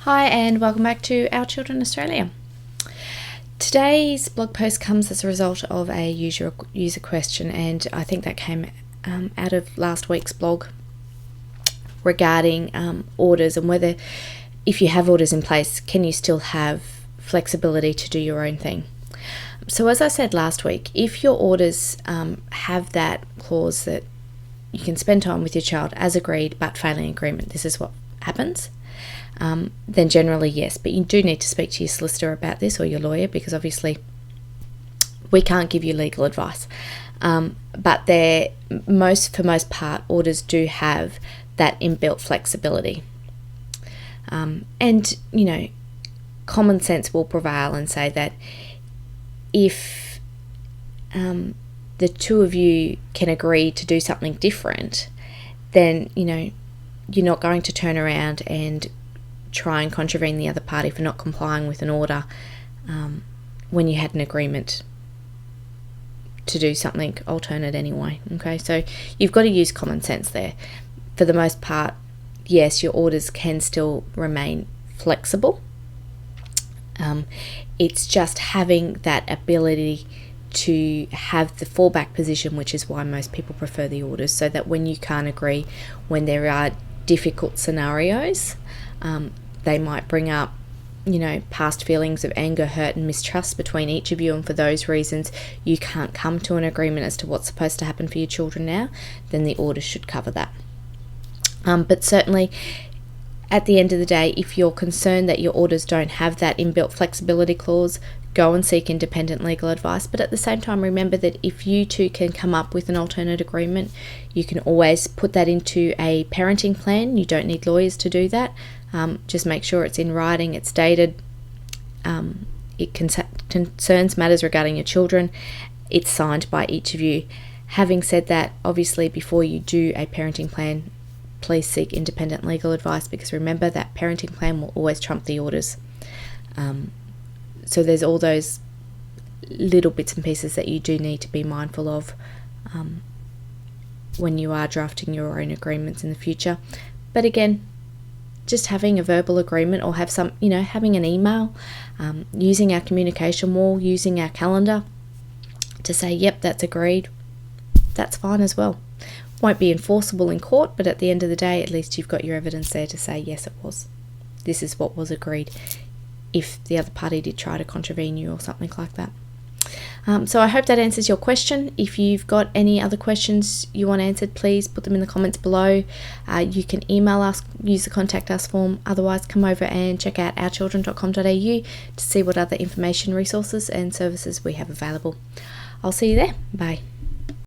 Hi and welcome back to Our Children Australia. Today's blog post comes as a result of a user question, and I think that came out of last week's blog regarding orders and whether, if you have orders in place, can you still have flexibility to do your own thing. So as I said last week, if your orders have that clause that you can spend time with your child as agreed, but failing agreement, this is what happens, then generally yes. But you do need to speak to your solicitor about this, or your lawyer, because obviously we can't give you legal advice. But for most part, orders do have that inbuilt flexibility. And, common sense will prevail and say that if the two of you can agree to do something different, then, you're not going to turn around and try and contravene the other party for not complying with an order when you had an agreement to do something alternate anyway. Okay, so you've got to use common sense there. For the most part, yes, your orders can still remain flexible. It's just having that ability to have the fallback position, which is why most people prefer the orders, so that when you can't agree, when there are difficult scenarios, they might bring up past feelings of anger, hurt and mistrust between each of you, and for those reasons you can't come to an agreement as to what's supposed to happen for your children now, then the order should cover that. But certainly at the end of the day, if you're concerned that your orders don't have that inbuilt flexibility clause, go and seek independent legal advice. But at the same time, remember that if you two can come up with an alternate agreement, you can always put that into a parenting plan. You don't need lawyers to do that. Just make sure it's in writing, it's dated, it concerns matters regarding your children, it's signed by each of you. Having said that, obviously before you do a parenting plan, please seek independent legal advice, because remember that parenting plan will always trump the orders. So there's all those little bits and pieces that you do need to be mindful of when you are drafting your own agreements in the future. But again, just having a verbal agreement, or having an email, using our communication wall, using our calendar to say, yep, that's agreed, that's fine as well. Won't be enforceable in court, but at the end of the day, at least you've got your evidence there to say, yes, it was. This is what was agreed, if the other party did try to contravene you or something like that. So I hope that answers your question. If you've got any other questions you want answered, please put them in the comments below. You can email us, use the contact us form. Otherwise, come over and check out ourchildren.com.au to see what other information, resources and services we have available. I'll see you there. Bye.